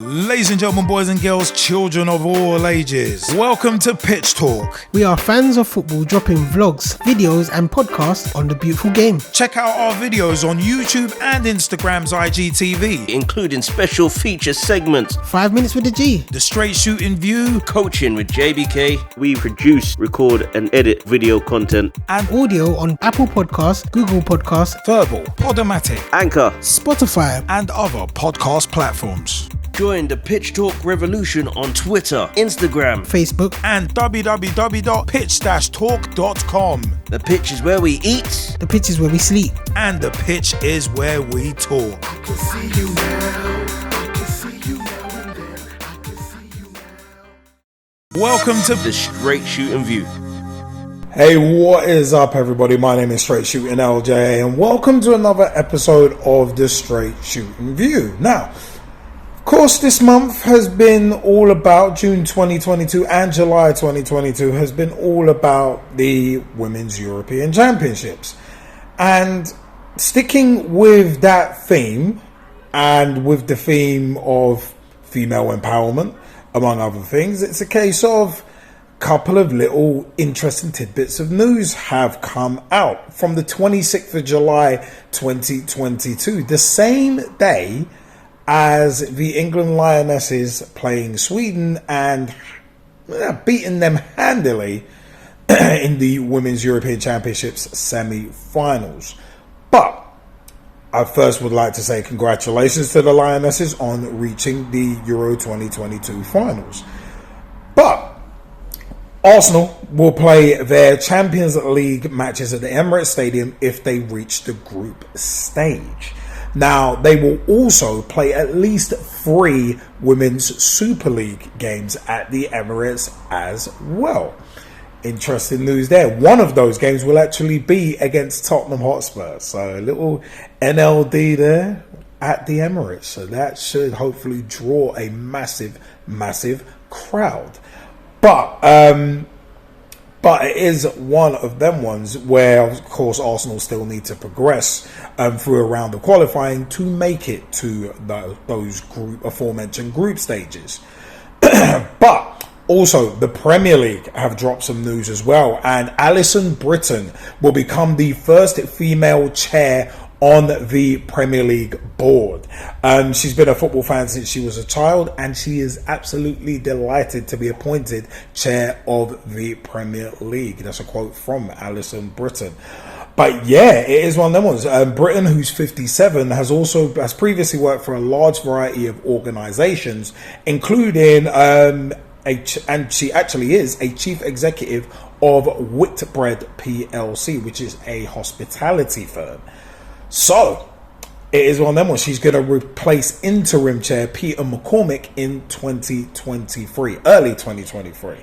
Ladies and gentlemen, boys and girls, children of all ages, welcome to Pitch Talk. We are fans of football dropping vlogs, videos and podcasts on the beautiful game. Check out our videos on YouTube and Instagram's IGTV, including special feature segments, 5 minutes with the G, the Straight Shootin View, coaching with JBK. We produce, record and edit video content and audio on Apple Podcasts, Google Podcasts, Verbal, Podomatic, Anchor, Spotify and other podcast platforms. Join the Pitch Talk revolution on Twitter, Instagram, Facebook and www.pitch-talk.com. The pitch is where we eat. The pitch is where we sleep. And the pitch is where we talk. I can see you now. I can see you now and then. I can see you now. Welcome to the Straight Shootin View. Hey, what is up, everybody? My name is Straight Shootin LJA, and welcome to another episode of the Straight Shootin View. Now, of course, this month has been all about June 2022 and July 2022 has been all about the Women's European Championships. And sticking with that theme and with the theme of female empowerment, among other things, it's a case of a couple of little interesting tidbits of news have come out from the 26th of July 2022, the same day as the England Lionesses playing Sweden and beating them handily in the Women's European Championships semi-finals. But I first would like to say congratulations to the Lionesses on reaching the Euro 2022 finals. But Arsenal will play their Champions League matches at the Emirates Stadium if they reach the group stage. Now, they will also play at least 3 Women's Super League games at the Emirates as well. Interesting news there. One of those games will actually be against Tottenham Hotspur. So a little NLD there at the Emirates. So that should hopefully draw a massive, massive crowd. But it is one of them ones where, of course, Arsenal still need to progress through a round of qualifying to make it to those aforementioned group stages. But also, the Premier League have dropped some news as well, and Alison Britton will become the first female chair on the Premier League board. She's been a football fan since she was a child, and she is absolutely delighted to be appointed chair of the Premier League. That's a quote from Alison Britton. But yeah, it is one of them ones. Britton, who's 57, has previously worked for a large variety of organisations, including and she actually is a chief executive of Whitbread PLC, which is a hospitality firm. So, it is one of them ones. She's going to replace interim chair Peter McCormick in 2023, early 2023.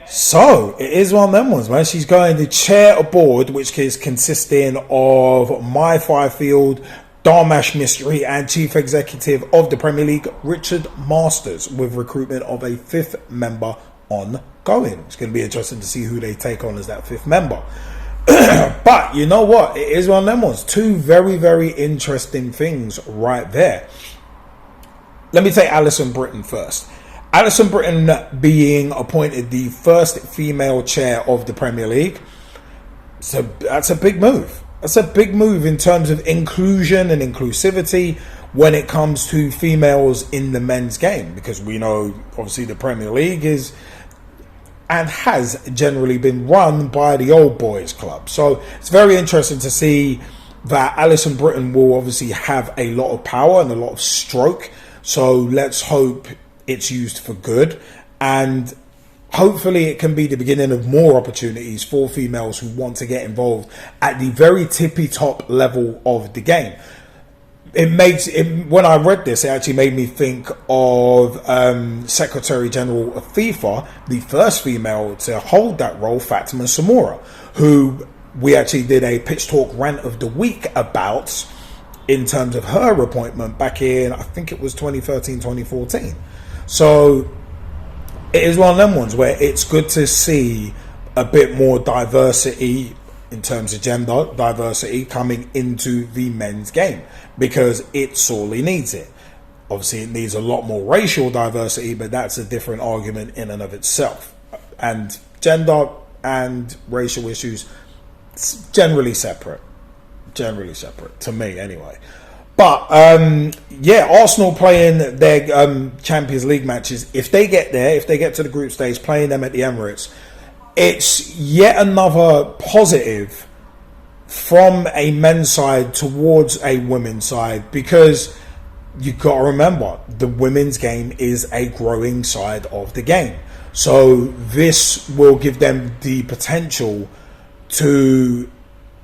So, it is one of them ones, man. She's going to chair a board which is consisting of Mai Fifield, Dharmesh Mistry, and chief executive of the Premier League, Richard Masters, with recruitment of a 5th member ongoing. It's going to be interesting to see who they take on as that 5th member. But you know what? It is one of them ones. 2 very, very interesting things right there. Let me take Alison Britton first. Alison Britton being appointed the first female chair of the Premier League. So that's a big move. That's a big move in terms of inclusion and inclusivity when it comes to females in the men's game. Because we know, obviously, the Premier League is and has generally been run by the old boys club. So it's very interesting to see that Alison Britton will obviously have a lot of power and a lot of stroke. So let's hope it's used for good. And hopefully it can be the beginning of more opportunities for females who want to get involved at the very tippy top level of the game. When I read this, it actually made me think of Secretary General of FIFA, the first female to hold that role, Fatima Samora, who we actually did a Pitch Talk rant of the week about in terms of her appointment back in, I think it was 2013, 2014. So it is one of them ones where it's good to see a bit more diversity in terms of gender diversity coming into the men's game, because it sorely needs it. Obviously, it needs a lot more racial diversity, but that's a different argument in and of itself. And gender and racial issues, generally separate to me anyway. But yeah, Arsenal playing their Champions League matches, if they get there, if they get to the group stage, playing them at the Emirates, it's yet another positive from a men's side towards a women's side, because you've got to remember, the women's game is a growing side of the game. So this will give them the potential to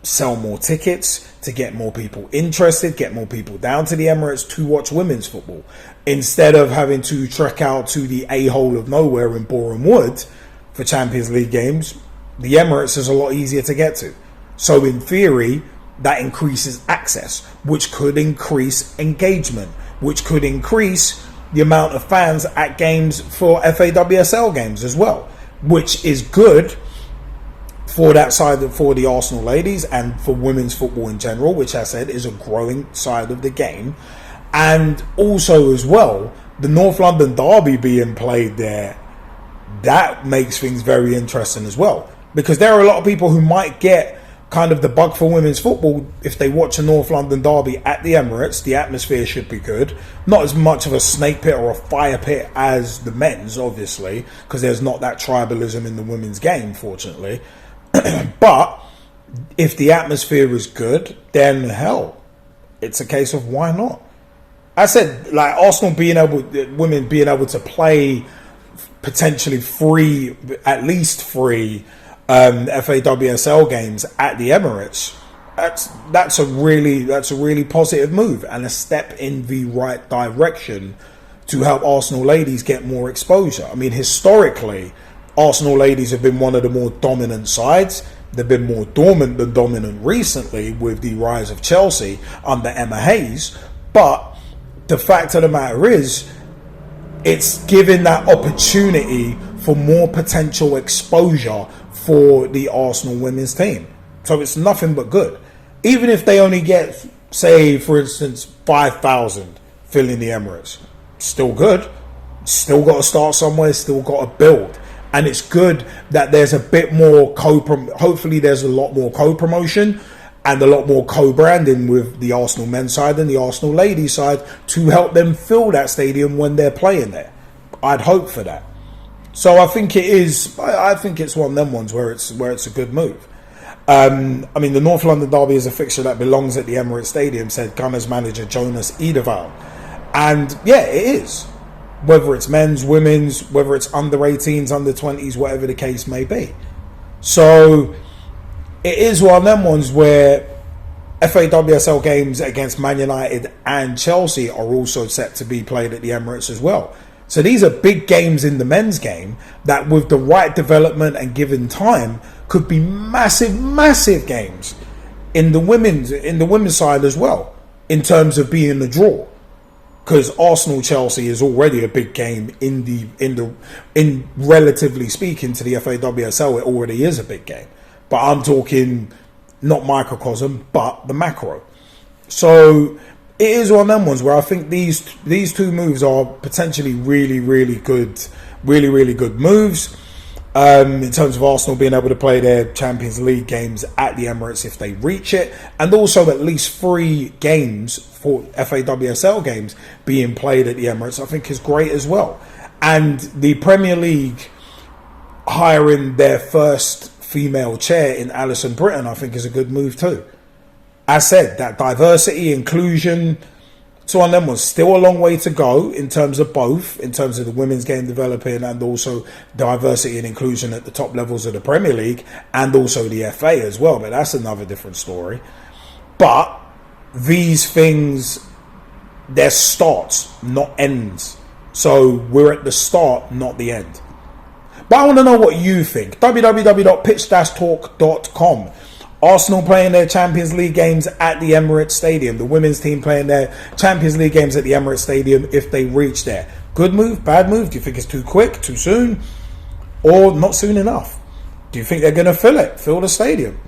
sell more tickets, to get more people interested, get more people down to the Emirates to watch women's football, instead of having to trek out to the a-hole of nowhere in Boreham Wood for Champions League games. The Emirates is a lot easier to get to. So in theory, that increases access, which could increase engagement, which could increase the amount of fans at games for FA WSL games as well, which is good for that side, for the Arsenal ladies and for women's football in general, which I said is a growing side of the game. And also as well, the North London derby being played there, that makes things very interesting as well, because there are a lot of people who might get kind of the bug for women's football if they watch a North London derby at the Emirates. The atmosphere should be good, not as much of a snake pit or a fire pit as the men's, obviously, because there's not that tribalism in the women's game, fortunately. But if the atmosphere is good, then hell, it's a case of why not. I said, like, Arsenal women being able to play potentially free, at least free, FA WSL games at the Emirates, that's a really positive move and a step in the right direction to help Arsenal ladies get more exposure. I mean, historically, Arsenal ladies have been one of the more dominant sides. They've been more dormant than dominant recently with the rise of Chelsea under Emma Hayes. But the fact of the matter is, it's given that opportunity for more potential exposure for the Arsenal women's team. So it's nothing but good. Even if they only get, say, for instance, 5,000 filling the Emirates, still good. Still got to start somewhere, still got to build. And it's good that there's a bit more hopefully there's a lot more co-promotion and a lot more co-branding with the Arsenal men's side and the Arsenal ladies side to help them fill that stadium when they're playing there. I'd hope for that. So I think it is. I think it's one of them ones where it's a good move. I mean, the North London derby is a fixture that belongs at the Emirates Stadium, said Gunners manager Jonas Edeval, and yeah, it is. Whether it's men's, women's, whether it's under 18s, under 20s, whatever the case may be. So it is one of them ones where FA WSL games against Man United and Chelsea are also set to be played at the Emirates as well. So these are big games in the men's game that, with the right development and given time, could be massive games in the women's side as well, in terms of being a draw. Because Arsenal Chelsea is already a big game in relatively speaking to the FA WSL, it already is a big game. But I'm talking not microcosm, but the macro. So it is one of them ones where I think these two moves are potentially really good moves. In terms of Arsenal being able to play their Champions League games at the Emirates if they reach it, and also at least 3 games for FA WSL games being played at the Emirates, I think is great as well. And the Premier League hiring their first female chair in Alison Britton, I think is a good move too. As said, that diversity, inclusion, so on them was still a long way to go in terms of both, in terms of the women's game developing and also diversity and inclusion at the top levels of the Premier League and also the FA as well. But that's another different story. But these things, they're starts, not ends. So we're at the start, not the end. But I want to know what you think. www.pitch-talk.com. Arsenal playing their Champions League games at the Emirates Stadium. The women's team playing their Champions League games at the Emirates Stadium if they reach there. Good move, bad move? Do you think it's too quick, too soon, or not soon enough? Do you think they're going to fill the stadium?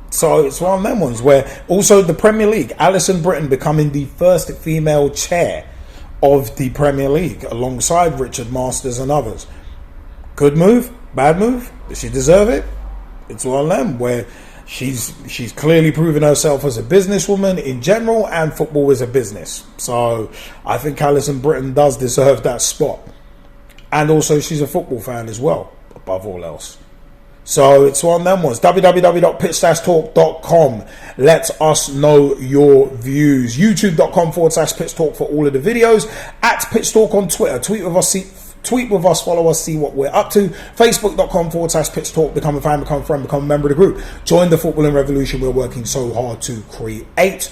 So it's one of them ones where also the Premier League, Alison Britton becoming the first female chair of the Premier League alongside Richard Masters and others. Good move, bad move. Does she deserve it? It's one of them where she's clearly proven herself as a businesswoman in general, and football is a business. So I think Alison Britton does deserve that spot. And also she's a football fan as well, above all else. So it's one of them ones. www.pitch-talk.com. Let us know your views. youtube.com/pitch-talk for all of the videos. At Pitch Talk on Twitter. Tweet with us, follow us, see what we're up to. Facebook.com/pitch-talk. Become a fan, become a friend, become a member of the group. Join the footballing revolution we're working so hard to create.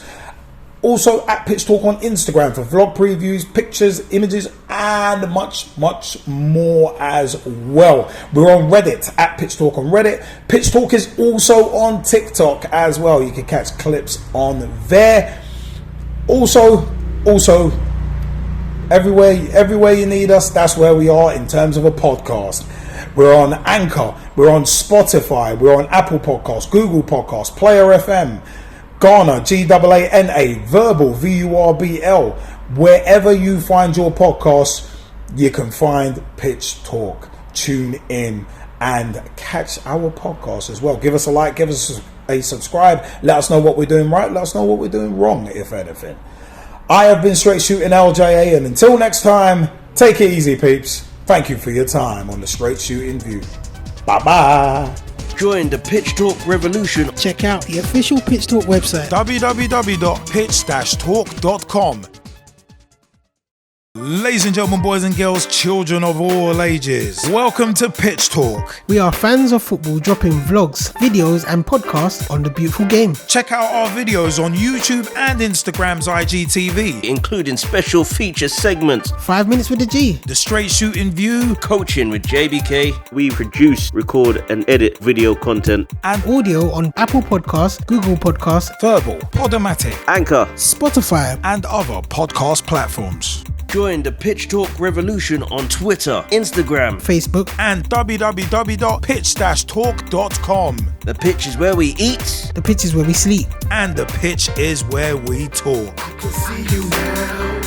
Also at Pitch Talk on Instagram for vlog previews, pictures, images, and much, much more as well. We're on Reddit at Pitch Talk on Reddit. Pitch Talk is also on TikTok as well. You can catch clips on there. Also, everywhere you need us, that's where we are in terms of a podcast. We're on Anchor, we're on Spotify, we're on Apple Podcasts, Google Podcasts, Player FM, Ghana, GAANA, Verbal, VURBL. Wherever you find your podcasts, you can find Pitch Talk. Tune in and catch our podcast as well. Give us a like, give us a subscribe. Let us know what we're doing right. Let us know what we're doing wrong, if anything. I have been Straight Shootin LJA, and until next time, take it easy, peeps. Thank you for your time on the Straight Shootin View. Bye-bye. Join the Pitch Talk revolution. Check out the official Pitch Talk website. www.pitch-talk.com. Ladies and gentlemen, boys and girls, children of all ages, welcome to Pitch Talk. We are fans of football dropping vlogs, videos and podcasts on the beautiful game. Check out our videos on YouTube and Instagram's IGTV, Including special feature segments. 5 minutes with the G. the Straight Shootin View, Coaching with JBK. We produce, record and edit video content. and Audio on Apple Podcasts, Google Podcasts, Verbal, Podomatic, Anchor. Spotify. and other podcast platforms. Join the Pitch Talk revolution on Twitter, Instagram. Facebook. And www.pitch-talk.com. The pitch is where we eat. The pitch is where we sleep. And the pitch is where we talk. I can see you now.